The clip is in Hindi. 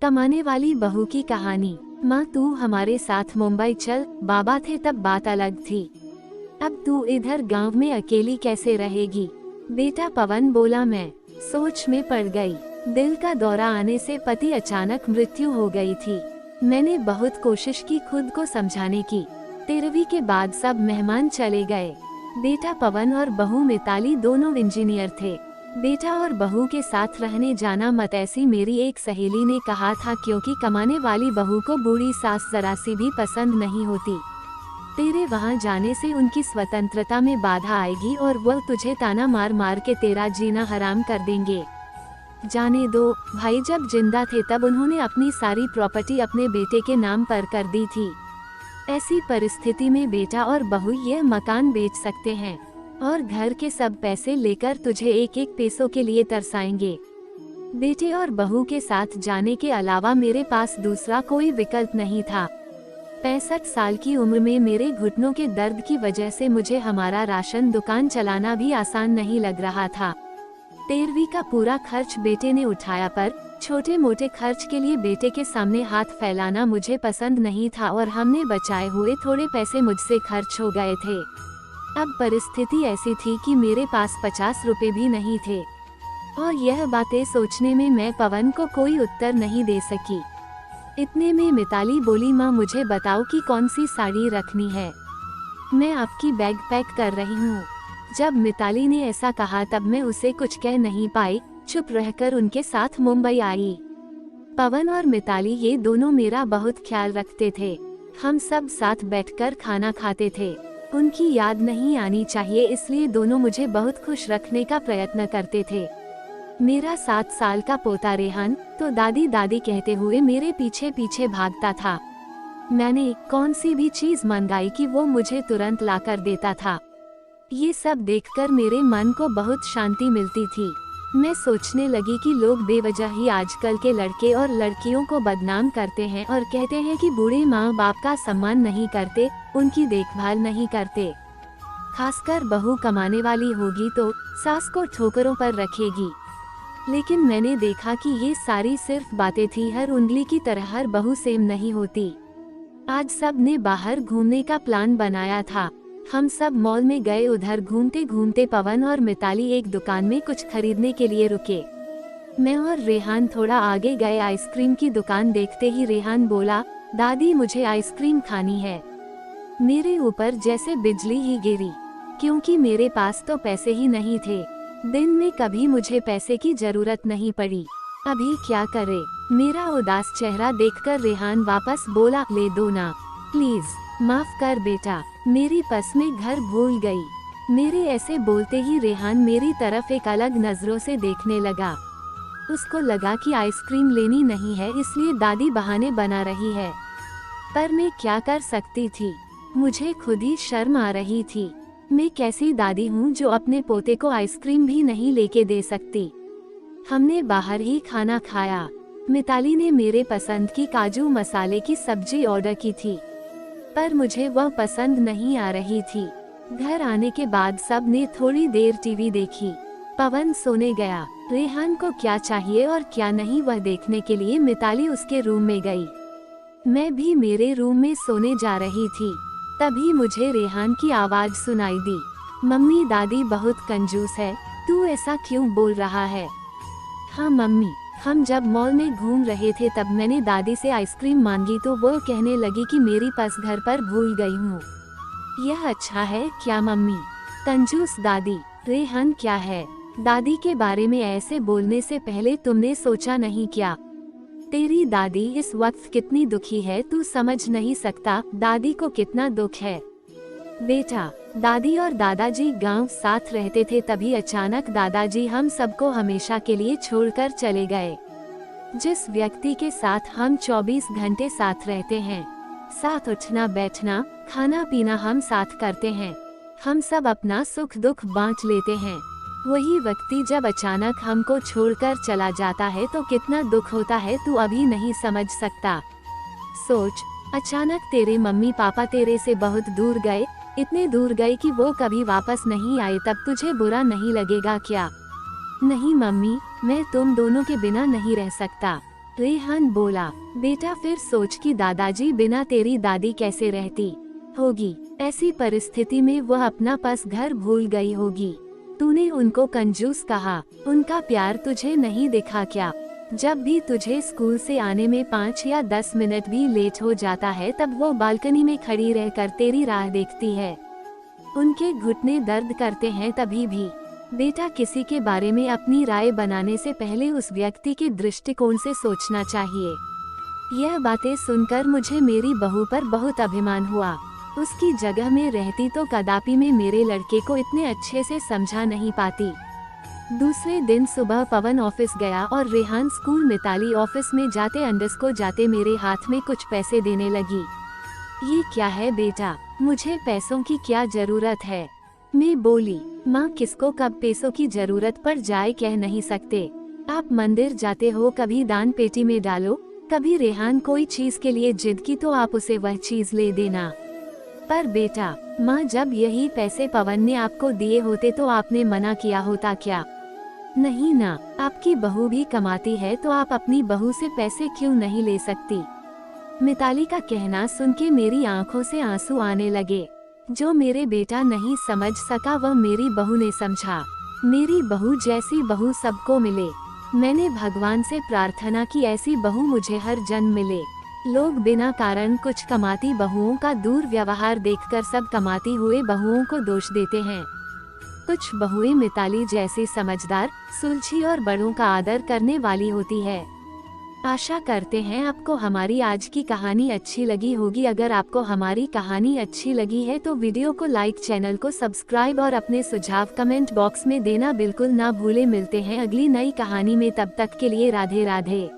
कमाने वाली बहू की कहानी। माँ तू हमारे साथ मुंबई चल, बाबा थे तब बात अलग थी। अब तू इधर गांव में अकेली कैसे रहेगी? बेटा पवन बोला। मैं सोच में पड़ गई। दिल का दौरा आने से पति अचानक मृत्यु हो गई थी। मैंने बहुत कोशिश की खुद को समझाने की। 13वीं के बाद सब मेहमान चले गए। बेटा पवन और बहू मिताली दोनों इंजीनियर थे। बेटा और बहू के साथ रहने जाना मत, ऐसी मेरी एक सहेली ने कहा था, क्योंकि कमाने वाली बहू को बूढ़ी सास जरा सी भी पसंद नहीं होती। तेरे वहाँ जाने से उनकी स्वतंत्रता में बाधा आएगी और वह तुझे ताना मार मार के तेरा जीना हराम कर देंगे। जाने दो भाई, जब जिंदा थे तब उन्होंने अपनी सारी प्रॉपर्टी अपने बेटे के नाम पर कर दी थी। ऐसी परिस्थिति में बेटा और बहू यह मकान बेच सकते हैं और घर के सब पैसे लेकर तुझे एक एक पैसों के लिए तरसाएंगे। बेटे और बहू के साथ जाने के अलावा मेरे पास दूसरा कोई विकल्प नहीं था। 65 साल की उम्र में मेरे घुटनों के दर्द की वजह से मुझे हमारा राशन दुकान चलाना भी आसान नहीं लग रहा था। 13वीं का पूरा खर्च बेटे ने उठाया, पर छोटे मोटे खर्च के लिए बेटे के सामने हाथ फैलाना मुझे पसंद नहीं था और हमने बचाए हुए थोड़े पैसे मुझसे खर्च हो गए थे। अब परिस्थिति ऐसी थी कि मेरे पास 50 रुपए भी नहीं थे और यह बातें सोचने में मैं पवन को कोई उत्तर नहीं दे सकी। इतने में मिताली बोली, माँ मुझे बताओ कि कौन सी साड़ी रखनी है, मैं आपकी बैग पैक कर रही हूँ। जब मिताली ने ऐसा कहा तब मैं उसे कुछ कह नहीं पाई, चुप रहकर उनके साथ मुंबई आई। पवन और मिताली ये दोनों मेरा बहुत ख्याल रखते थे। हम सब साथ बैठकर खाना खाते थे। उनकी याद नहीं आनी चाहिए, इसलिए दोनों मुझे बहुत खुश रखने का प्रयत्न करते थे। मेरा 7 साल का पोता रेहान तो दादी दादी कहते हुए मेरे पीछे पीछे भागता था। मैंने कौन सी भी चीज मंगाई कि वो मुझे तुरंत लाकर देता था। ये सब देखकर मेरे मन को बहुत शांति मिलती थी। मैं सोचने लगी कि लोग बेवजह ही आजकल के लड़के और लड़कियों को बदनाम करते हैं और कहते हैं कि बूढ़े माँ बाप का सम्मान नहीं करते, उनकी देखभाल नहीं करते। खासकर बहू कमाने वाली होगी तो सास को ठोकरों पर रखेगी। लेकिन मैंने देखा कि ये सारी सिर्फ बातें थी, हर उंगली की तरह हर बहू सेम नहीं होती। आज सब ने बाहर घूमने का प्लान बनाया था। हम सब मॉल में गए। उधर घूमते घूमते पवन और मिताली एक दुकान में कुछ खरीदने के लिए रुके। मैं और रेहान थोड़ा आगे गए। आइसक्रीम की दुकान देखते ही रेहान बोला, दादी मुझे आइसक्रीम खानी है। मेरे ऊपर जैसे बिजली ही गिरी, क्योंकि मेरे पास तो पैसे ही नहीं थे। दिन में कभी मुझे पैसे की जरूरत नहीं पड़ी, अभी क्या करे। मेरा उदास चेहरा देखकर रेहान वापस बोला, ले दो ना प्लीज, माफ कर बेटा, मेरी पस में घर भूल गई। मेरे ऐसे बोलते ही रेहान मेरी तरफ एक अलग नजरों से देखने लगा। उसको लगा कि आइसक्रीम लेनी नहीं है, इसलिए दादी बहाने बना रही है। पर मैं क्या कर सकती थी, मुझे खुद ही शर्म आ रही थी। मैं कैसी दादी हूँ जो अपने पोते को आइसक्रीम भी नहीं लेके दे सकती। हमने बाहर ही खाना खाया। मिताली ने मेरे पसंद की काजू मसाले की सब्जी ऑर्डर की थी, पर मुझे वह पसंद नहीं आ रही थी। घर आने के बाद सब ने थोड़ी देर टीवी देखी। पवन सोने गया। रेहान को क्या चाहिए और क्या नहीं वह देखने के लिए मिताली उसके रूम में गई। मैं भी मेरे रूम में सोने जा रही थी, तभी मुझे रेहान की आवाज सुनाई दी, मम्मी दादी बहुत कंजूस है, तू ऐसा क्यों बोल रहा है? हाँ मम्मी, हम जब मॉल में घूम रहे थे तब मैंने दादी से आइसक्रीम मांगी तो वो कहने लगी कि मेरी पर्स घर पर भूल गई हूँ। यह अच्छा है क्या मम्मी? कंजूस दादी। रेहान क्या है, दादी के बारे में ऐसे बोलने से पहले तुमने सोचा नहीं क्या? तेरी दादी इस वक्त कितनी दुखी है तू समझ नहीं सकता, दादी को कितना दुख है। बेटा, दादी और दादाजी गांव साथ रहते थे, तभी अचानक दादाजी हम सबको हमेशा के लिए छोड़कर चले गए। जिस व्यक्ति के साथ हम 24 घंटे साथ रहते हैं, साथ उठना बैठना खाना पीना हम साथ करते हैं, हम सब अपना सुख दुख बांट लेते हैं, वही व्यक्ति जब अचानक हमको छोड़कर चला जाता है तो कितना दुख होता है तू अभी नहीं समझ सकता। सोच, अचानक तेरे मम्मी पापा तेरे से बहुत दूर गए, इतने दूर गए कि वो कभी वापस नहीं आए, तब तुझे बुरा नहीं लगेगा क्या? नहीं मम्मी, मैं तुम दोनों के बिना नहीं रह सकता। रेहान बोला, बेटा फिर सोच कि दादाजी बिना तेरी दादी कैसे रहती होगी। ऐसी परिस्थिति में वह अपना पस घर भूल गई होगी। तूने उनको कंजूस कहा, उनका प्यार तुझे नहीं दिखा क्या? जब भी तुझे स्कूल से आने में 5 या 10 मिनट भी लेट हो जाता है तब वो बालकनी में खड़ी रहकर तेरी राह देखती है। उनके घुटने दर्द करते हैं तभी भी। बेटा किसी के बारे में अपनी राय बनाने से पहले उस व्यक्ति के दृष्टिकोण से सोचना चाहिए। यह बातें सुनकर मुझे मेरी बहू पर बहुत अभिमान हुआ। उसकी जगह में रहती तो कदापि मैं मेरे लड़के को इतने अच्छे से समझा नहीं पाती। दूसरे दिन सुबह पवन ऑफिस गया और रेहान स्कूल मिताली ऑफिस में जाते अंडरस्को जाते मेरे हाथ में कुछ पैसे देने लगी। ये क्या है बेटा, मुझे पैसों की क्या जरूरत है? मैं बोली, माँ किसको कब पैसों की जरूरत पड़ जाए कह नहीं सकते। आप मंदिर जाते हो, कभी दान पेटी में डालो, कभी रेहान कोई चीज के लिए जिद की तो आप उसे वह चीज ले देना। पर बेटा, माँ जब यही पैसे पवन ने आपको दिए होते तो आपने मना किया होता क्या? नहीं ना, आपकी बहू भी कमाती है तो आप अपनी बहू से पैसे क्यों नहीं ले सकती? मिताली का कहना सुन के मेरी आंखों से आंसू आने लगे। जो मेरे बेटा नहीं समझ सका वह मेरी बहू ने समझा। मेरी बहू जैसी बहू सबको मिले। मैंने भगवान से प्रार्थना की ऐसी बहू मुझे हर जन्म मिले। लोग बिना कारण कुछ कमाती बहुओं का दुर्व्यवहार देखकर सब कमाती हुए बहुओं को दोष देते हैं। कुछ बहुएं मिताली जैसी समझदार, सुलझी और बड़ों का आदर करने वाली होती है। आशा करते हैं आपको हमारी आज की कहानी अच्छी लगी होगी। अगर आपको हमारी कहानी अच्छी लगी है तो वीडियो को लाइक, चैनल को सब्सक्राइब और अपने सुझाव कमेंट बॉक्स में देना बिल्कुल ना भूले। मिलते हैं अगली नई कहानी में, तब तक के लिए राधे राधे।